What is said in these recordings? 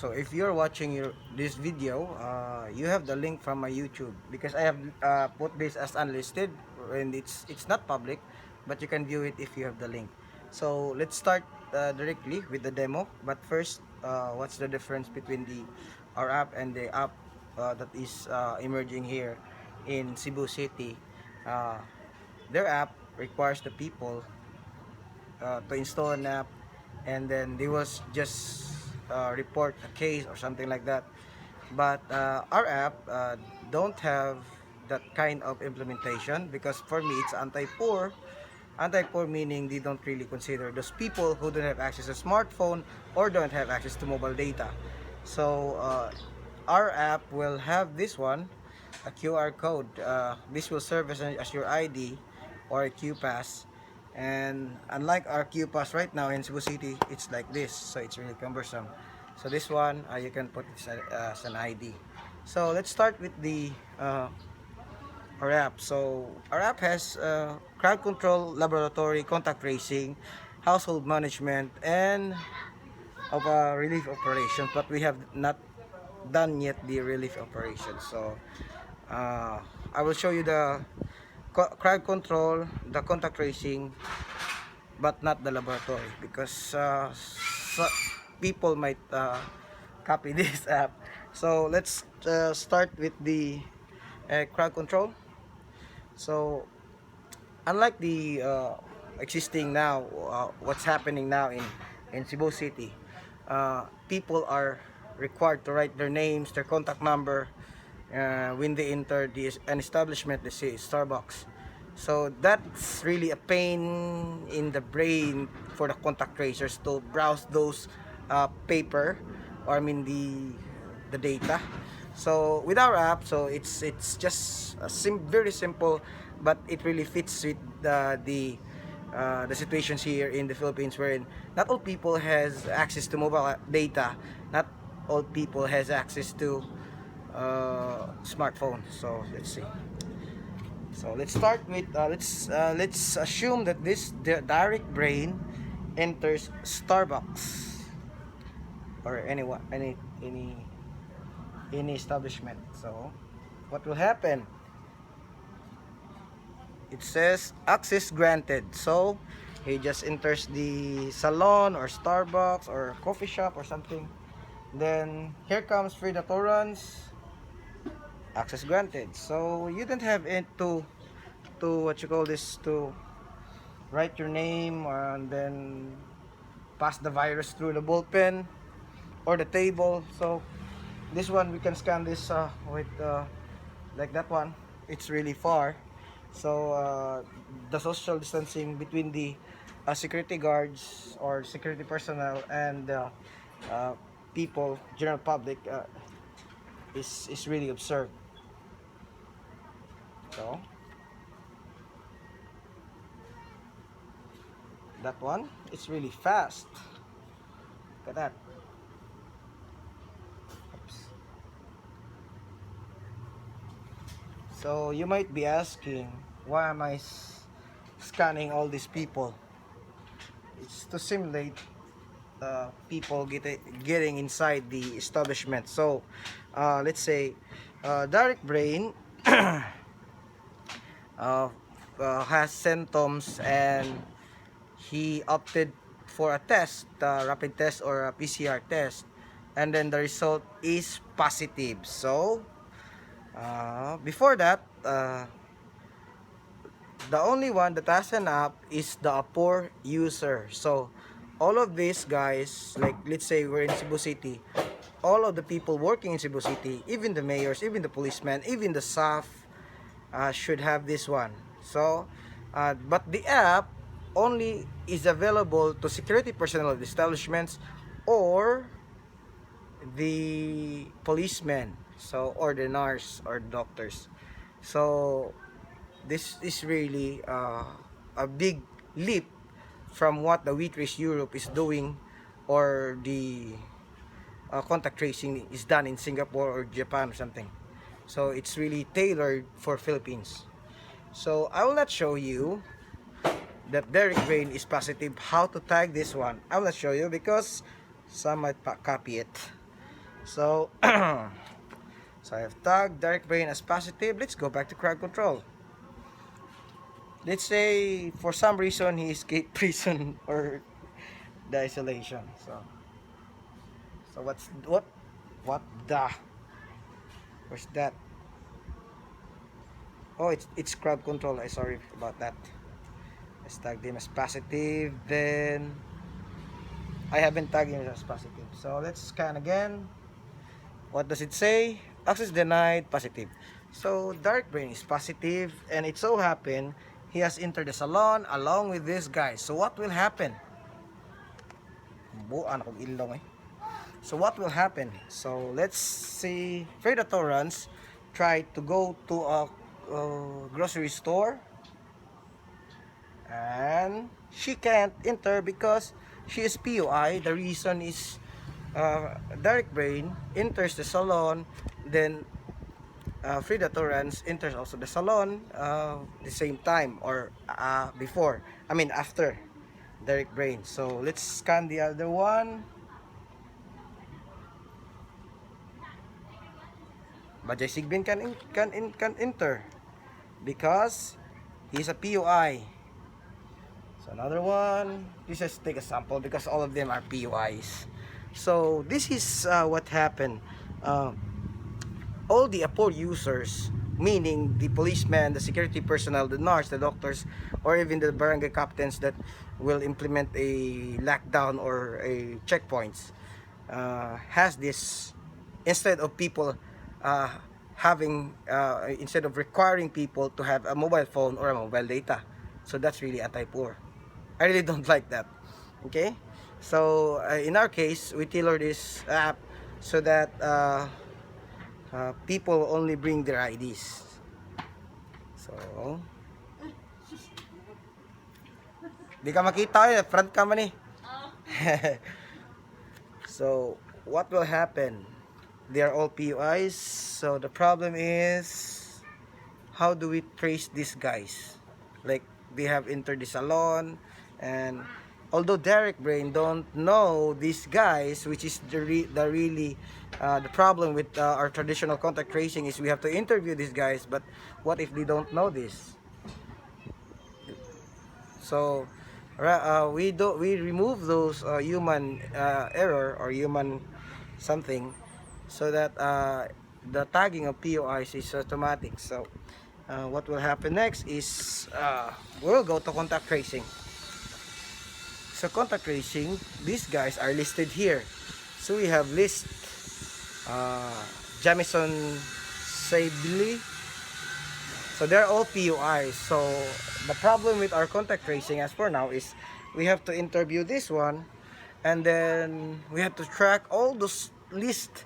So if you're watching this video, you have the link from my YouTube, because I have put this as unlisted, and it's not public, but you can view it if you have the link. So let's start directly with the demo. But first, what's the difference between our app and the app that is emerging here in Cebu City? Uh, their app requires the people to install an app, and then they was just report a case or something like that. But our app don't have that kind of implementation, because for me it's anti-poor meaning they don't really consider those people who don't have access to smartphone or don't have access to mobile data. So our app will have this one, a QR code. This will serve as your ID or a Q pass. And unlike our Q pass right now in Cebu City, it's like this, so it's really cumbersome. So this one, you can put it as an ID. So let's start with our app. So our app has crowd control, laboratory, contact tracing, household management, and of relief operations. But we have not done yet the relief operations. So I will show you the crowd control, the contact tracing, but not the laboratory, because people might copy this app. So let's start with the crowd control. So unlike the existing now, what's happening now in Cebu City, people are required to write their names, their contact number when they enter an establishment, let's say Starbucks. So that's really a pain in the brain for the contact tracers to browse those paper, or I mean the data. So with our app, so it's just very simple, but it really fits with the situations here in the Philippines, wherein not all people has access to mobile data, not all people has access to smartphone. So let's see. So let's start with let's assume that this direct brain enters Starbucks or any establishment. So what will happen? It says access granted. So he just enters the salon or Starbucks or coffee shop or something. Then here comes Frida Torrance. Access granted. So you don't have it to what you call this, to write your name and then pass the virus through the ball pen or the table. So this one we can scan this with like that one. It's really far. So the social distancing between the security guards or security personnel and people, general public, is really absurd. So that one, it's really fast. Look at that. Oops. So you might be asking, why am I scanning all these people? It's to simulate people getting inside the establishment. So let's say direct brain has symptoms and he opted for a test, rapid test or a PCR test, and then the result is positive. So before that, the only one that has an app is the poor user. So all of these guys, like let's say we're in Cebu City, all of the people working in Cebu City, even the mayors, even the policemen, even the staff, should have this one. So but the app only is available to security personnel of the establishments or the policemen, so or the nurse or doctors. So this is really a big leap from what the Waitress Europe is doing, or the contact tracing is done in Singapore or Japan or something. So it's really tailored for Philippines. So I will not show you that Derek Brain is positive how to tag this one. I will not show you because some might copy it. So, so I have tagged Dark Brain as positive. Let's go back to crowd control. Let's say for some reason he escaped prison or the isolation. So what the where's that? Oh, it's crowd control. I sorry about that. Let's tag him as positive. Then I haven't tagged him as positive. So let's scan again. What does it say? Access denied, positive. So Dark Brain is positive, and it so happened he has entered the salon along with this guy. So what will happen? Buan akong ilong eh. So what will happen? So let's see. Freda Torrance tried to go to a grocery store, and she can't enter because she is POI. The reason is Dark Brain enters the salon, then Frida Torrance enters also the salon the same time or before. I mean after Derek Brain. So let's scan the other one. Bajay Sigbin can enter because he's a POI. So another one. This is take a sample because all of them are POIs. So this is what happened. All the poor users, meaning the policemen, the security personnel, the nurse, the doctors, or even the barangay captains that will implement a lockdown or a checkpoints, has this instead of people uh, instead of requiring people to have a mobile phone or a mobile data. So that's really anti-poor. I really don't like that. Okay, so in our case, we tailor this app so that people only bring their IDs. So, di ka makita eh, front ka man eh. So, what will happen? They are all PUIs. So, the problem is, how do we trace these guys? Like, they have entered the salon, and although Derek Brain don't know these guys, which is the problem with our traditional contact tracing is we have to interview these guys. But what if they don't know this? So we remove those human error or human something, so that the tagging of POIs is automatic. So what will happen next is we'll go to contact tracing. So contact tracing, these guys are listed here. So we have list Jamison Sably. So they're all PUIs. So the problem with our contact tracing as for now is we have to interview this one, and then we have to track all those lists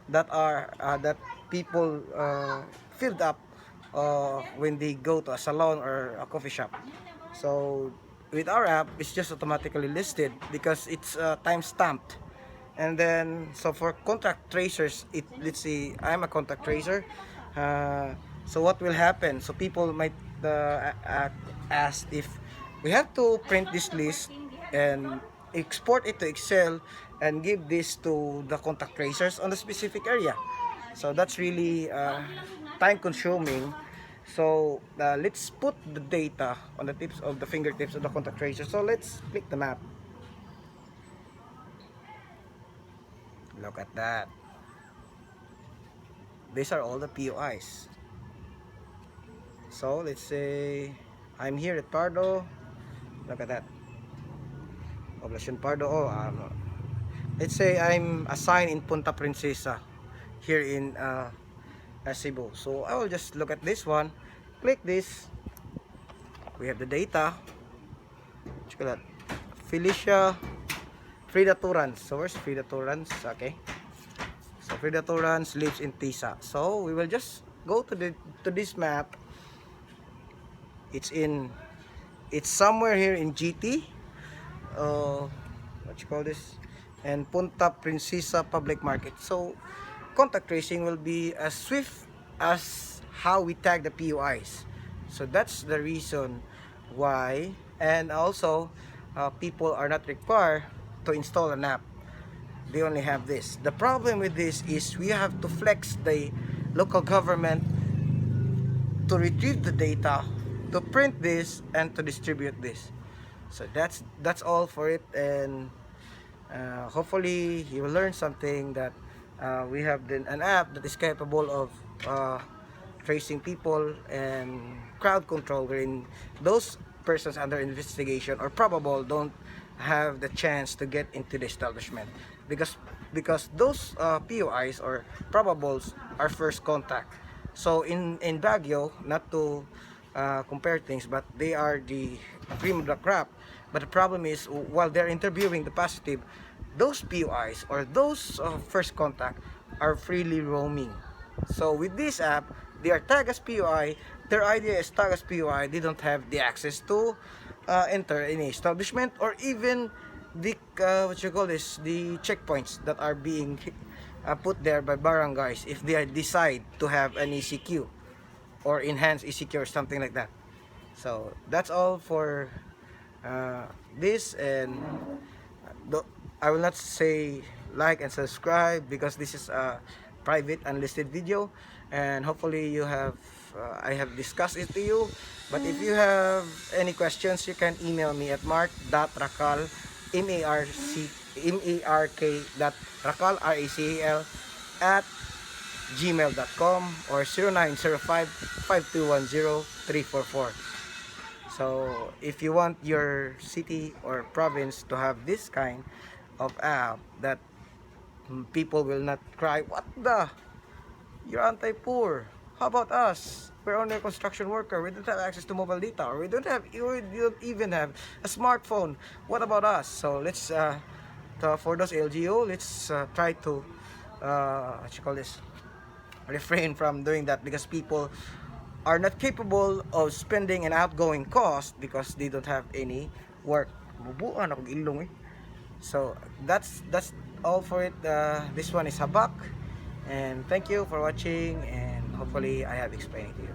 that are that people filled up when they go to a salon or a coffee shop. So with our app, it's just automatically listed because it's time stamped. And then so for contact tracers, let's see, I'm a contact tracer. So what will happen? So people might ask if we have to print this list and export it to Excel and give this to the contact tracers on the specific area. So that's really time consuming. So let's put the data on the tips of the fingertips of the contact tracer. So let's click the map. Look at that. These are all the POIs. So let's say I'm here at Pardo. Look at that. Poblacion Pardo. Oh, let's say I'm assigned in Punta Princesa here in Cebu. So I will just look at this one. Click this. We have the data. Check that. Felicia Frida Torrance. So where's Frida Torrance? Okay. So Frida Torrance lives in Tisa. So we will just go to this map. It's somewhere here in GT. What you call this? And Punta Princesa Public Market. So contact tracing will be as swift as how we tag the POIs. So that's the reason why. And also people are not required to install an app they only have this. The problem with this is we have to flex the local government to retrieve the data, to print this, and to distribute this. So that's all for it, and hopefully you will learn something that we have an app that is capable of tracing people and crowd control, wherein those persons under investigation or probable don't have the chance to get into the establishment, because those POIs or probables are first contact. So in Baguio, not to compare things, but they are the cream of the crop. But the problem is, while they're interviewing the positive, those POIs or those first contact are freely roaming. So with this app, they are tagged as POI. Their idea is tagged as POI. They don't have the access to enter any establishment, or even the what you call this, the checkpoints that are being put there by barangays if they decide to have an ECQ or enhanced ECQ or something like that. So that's all for this, and I will not say like and subscribe because this is a private unlisted video, and hopefully you have I have discussed it to you. But if you have any questions, you can email me at mark.rakal mark.rakal at gmail.com or 0905-5210-344. So if you want your city or province to have this kind of app that people will not cry, what the, you're anti-poor, how about us, we're only a construction worker, we don't have access to mobile data, or we don't even have a smartphone, what about us? So let's for those LGU, let's try to what you call this, refrain from doing that, because people are not capable of spending an outgoing cost because they don't have any work. Bubuan akong ilong eh. So that's all for it. This one is Habak, and thank you for watching, and hopefully I have explained it to you.